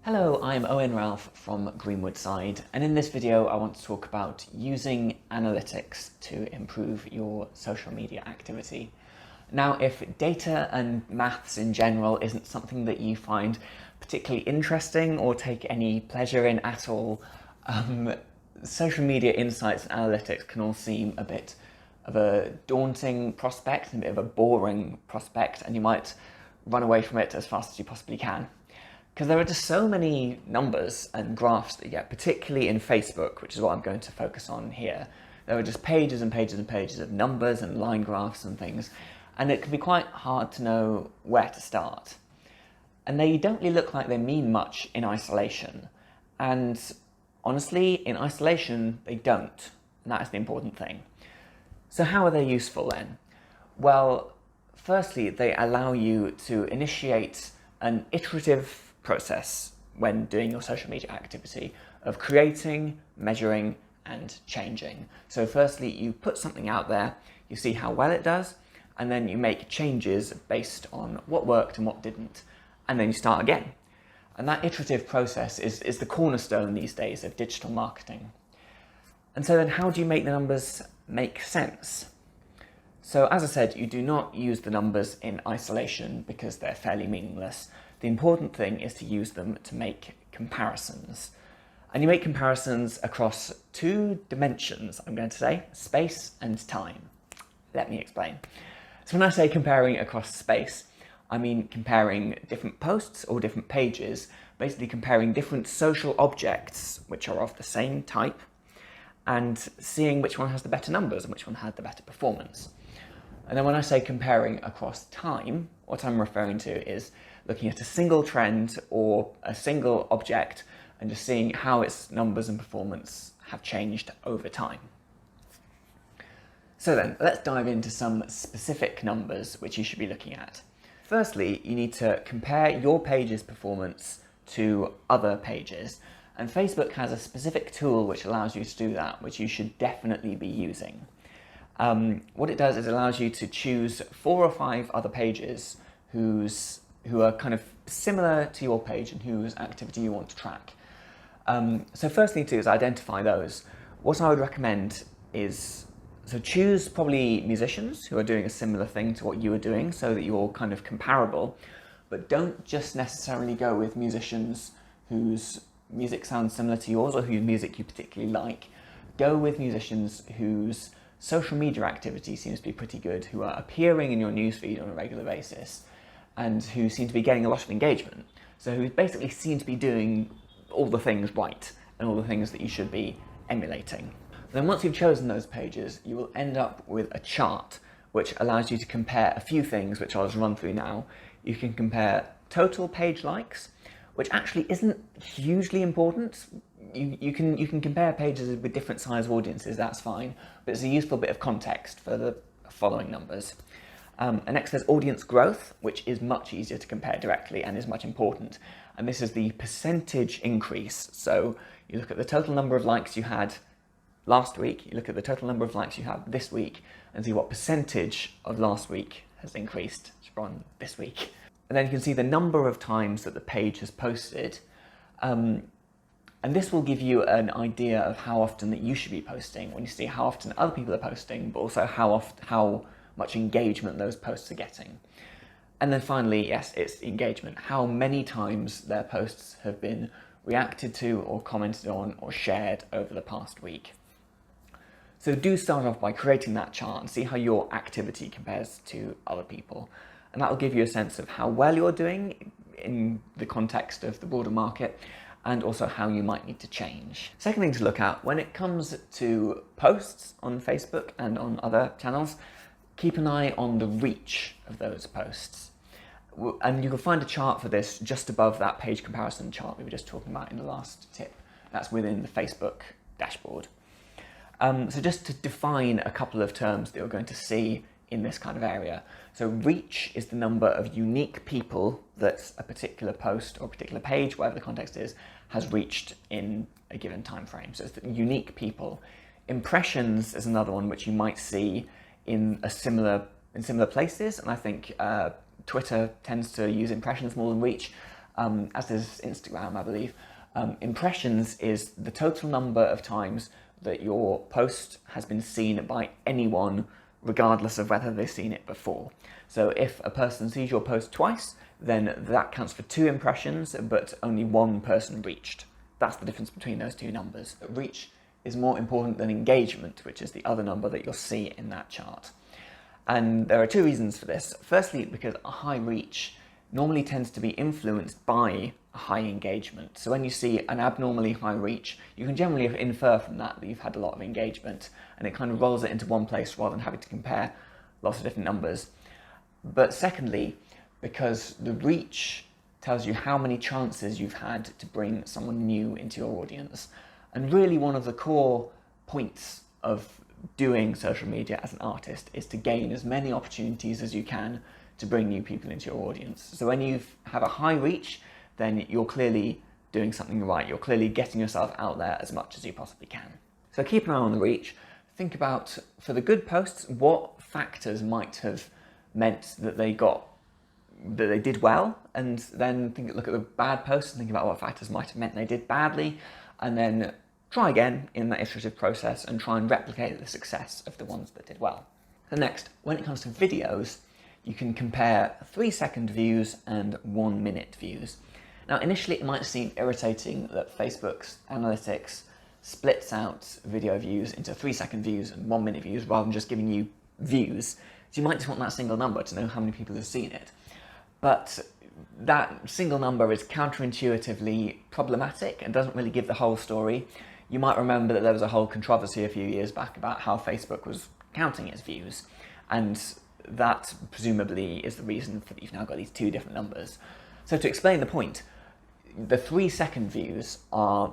Hello, I'm Owen Ralph from Greenwoodside, and in this video I want to talk about using analytics to improve your social media activity. Now, if data and maths in general isn't something that you find particularly interesting or take any pleasure in at all, social media insights and analytics can all seem a bit of a daunting prospect, a bit of a boring prospect, and you might run away from it as fast as you possibly can. Because there are just so many numbers and graphs that you get, particularly in Facebook, which is what I'm going to focus on here. There are just pages and pages and pages of numbers and line graphs and things, and it can be quite hard to know where to start. And they don't really look like they mean much in isolation. And honestly, in isolation, they don't. And that is the important thing. So how are they useful then? Well, firstly, they allow you to initiate an iterative process when doing your social media activity of creating, measuring, and changing. So firstly, you put something out there, you see how well it does, and then you make changes based on what worked and what didn't, and then you start again. And that iterative process is the cornerstone these days of digital marketing. And so then how do you make the numbers make sense? So as I said, you do not use the numbers in isolation because they're fairly meaningless. The important thing is to use them to make comparisons. And you make comparisons across two dimensions, I'm going to say, space and time. Let me explain. So when I say comparing across space, I mean comparing different posts or different pages, basically comparing different social objects which are of the same type and seeing which one has the better numbers and which one had the better performance. And then when I say comparing across time, what I'm referring to is looking at a single trend or a single object and just seeing how its numbers and performance have changed over time. So then, let's dive into some specific numbers which you should be looking at. Firstly, you need to compare your page's performance to other pages. And Facebook has a specific tool which allows you to do that, which you should definitely be using. What it does is it allows you to choose 4 or 5 other pages who are kind of similar to your page and whose activity you want to track. So first thing to do is identify those. What I would recommend is, so choose probably musicians who are doing a similar thing to what you are doing so that you're kind of comparable, but don't just necessarily go with musicians whose music sounds similar to yours or whose music you particularly like. Go with musicians whose social media activity seems to be pretty good, who are appearing in your newsfeed on a regular basis, and who seem to be getting a lot of engagement. So who basically seem to be doing all the things right, and all the things that you should be emulating. Then once you've chosen those pages, you will end up with a chart, which allows you to compare a few things, which I'll just run through now. You can compare total page likes, which actually isn't hugely important. You can compare pages with different size audiences, that's fine, but it's a useful bit of context for the following numbers. And next there's audience growth, which is much easier to compare directly and is much important. And this is the percentage increase. So you look at the total number of likes you had last week, you look at the total number of likes you have this week, and see what percentage of last week has increased from this week. And then you can see the number of times that the page has posted. And this will give you an idea of how often that you should be posting when you see how often other people are posting, but also how much engagement those posts are getting. And then finally, yes, it's engagement. How many times their posts have been reacted to or commented on or shared over the past week. So do start off by creating that chart and see how your activity compares to other people. And that will give you a sense of how well you're doing in the context of the broader market, and also how you might need to change. Second thing to look at, when it comes to posts on Facebook and on other channels, keep an eye on the reach of those posts. And you can find a chart for this just above that page comparison chart we were just talking about in the last tip. That's within the Facebook dashboard. So just to define a couple of terms that you're going to see in this kind of area. So reach is the number of unique people that a particular post or a particular page, whatever the context is, has reached in a given time frame. So it's the unique people. Impressions is another one which you might see in similar places, and I think Twitter tends to use impressions more than reach. as is Instagram, I believe. Impressions is the total number of times that your post has been seen by anyone, regardless of whether they've seen it before. So if a person sees your post twice, then that counts for 2 impressions, but only 1 person reached. That's the difference between those 2 numbers. Reach is more important than engagement, which is the other number that you'll see in that chart. And there are 2 reasons for this. Firstly, because a high reach normally tends to be influenced by a high engagement. So when you see an abnormally high reach, you can generally infer from that you've had a lot of engagement, and it kind of rolls it into one place rather than having to compare lots of different numbers. But secondly, because the reach tells you how many chances you've had to bring someone new into your audience. And really one of the core points of doing social media as an artist is to gain as many opportunities as you can to bring new people into your audience. So when you have a high reach, then you're clearly doing something right. You're clearly getting yourself out there as much as you possibly can. So keep an eye on the reach. Think about, for the good posts, what factors might have meant that they did well, and then look at the bad posts and think about what factors might have meant they did badly, and then try again in that iterative process and try and replicate the success of the ones that did well. So next, when it comes to videos, you can compare 3-second views and 1-minute views. Now initially it might seem irritating that Facebook's analytics splits out video views into 3-second views and 1-minute views rather than just giving you views. So you might just want that single number to know how many people have seen it. But that single number is counterintuitively problematic and doesn't really give the whole story. You might remember that there was a whole controversy a few years back about how Facebook was counting its views, and that presumably is the reason for that you've now got these 2 different numbers. So to explain the point, the 3-second views are,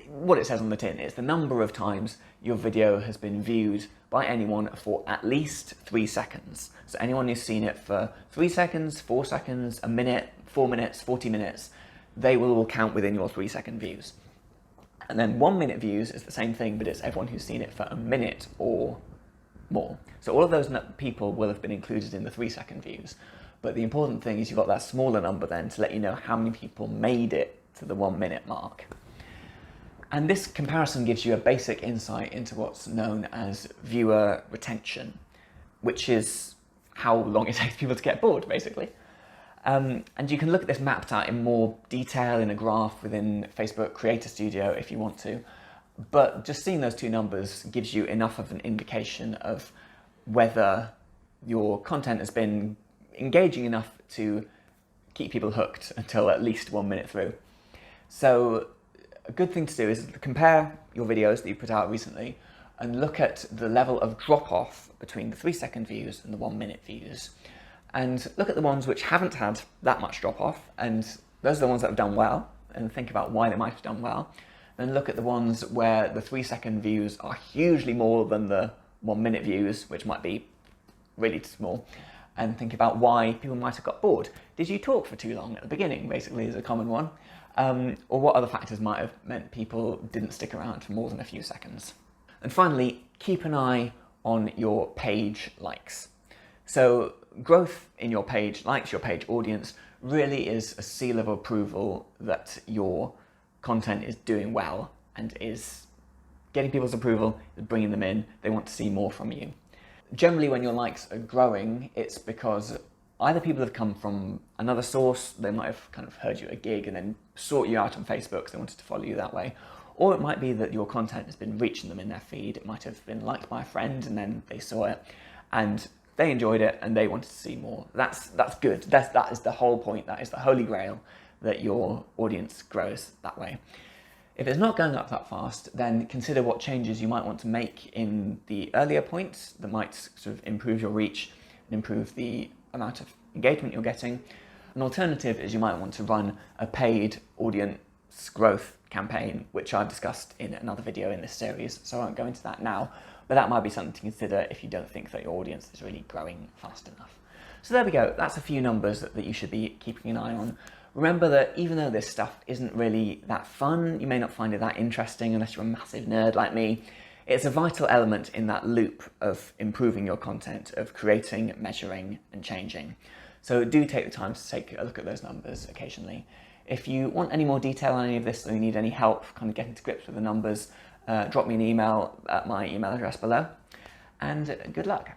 what it says on the tin is the number of times your video has been viewed by anyone for at least 3 seconds. So anyone who's seen it for 3 seconds, 4 seconds, a minute, 4 minutes, 40 minutes, they will all count within your 3-second views. And then 1-minute views is the same thing, but it's everyone who's seen it for a minute or more. So all of those people will have been included in the 3-second views. But the important thing is you've got that smaller number then to let you know how many people made it to the 1-minute mark. And this comparison gives you a basic insight into what's known as viewer retention, which is how long it takes people to get bored, basically. And you can look at this mapped out in more detail in a graph within Facebook Creator Studio if you want to. But just seeing those 2 numbers gives you enough of an indication of whether your content has been engaging enough to keep people hooked until at least 1 minute through. So a good thing to do is compare your videos that you put out recently and look at the level of drop-off between the 3-second views and the 1-minute views. And look at the ones which haven't had that much drop-off, and those are the ones that have done well, and think about why they might have done well. Then look at the ones where the 3-second views are hugely more than the 1-minute views, which might be really small, and think about why people might have got bored. Did you talk for too long at the beginning, basically, is a common one. Or what other factors might have meant people didn't stick around for more than a few seconds. And finally, keep an eye on your page likes. So growth in your page likes, your page audience, really is a seal of approval that your content is doing well and is getting people's approval, is bringing them in, they want to see more from you. Generally, when your likes are growing, it's because either people have come from another source, they might have kind of heard you at a gig and then sought you out on Facebook, so they wanted to follow you that way. Or it might be that your content has been reaching them in their feed. It might have been liked by a friend and then they saw it and they enjoyed it and they wanted to see more. That's good. That is the whole point. That is the holy grail, that your audience grows that way. If it's not going up that fast, then consider what changes you might want to make in the earlier points that might sort of improve your reach and improve the amount of engagement you're getting. An alternative is you might want to run a paid audience growth campaign, which I've discussed in another video in this series, so I won't go into that now, but that might be something to consider if you don't think that your audience is really growing fast enough. So there we go, that's a few numbers that you should be keeping an eye on. Remember that even though this stuff isn't really that fun, you may not find it that interesting unless you're a massive nerd like me, it's a vital element in that loop of improving your content, of creating, measuring, and changing. So do take the time to take a look at those numbers occasionally. If you want any more detail on any of this, or you need any help kind of getting to grips with the numbers, drop me an email at my email address below, and good luck.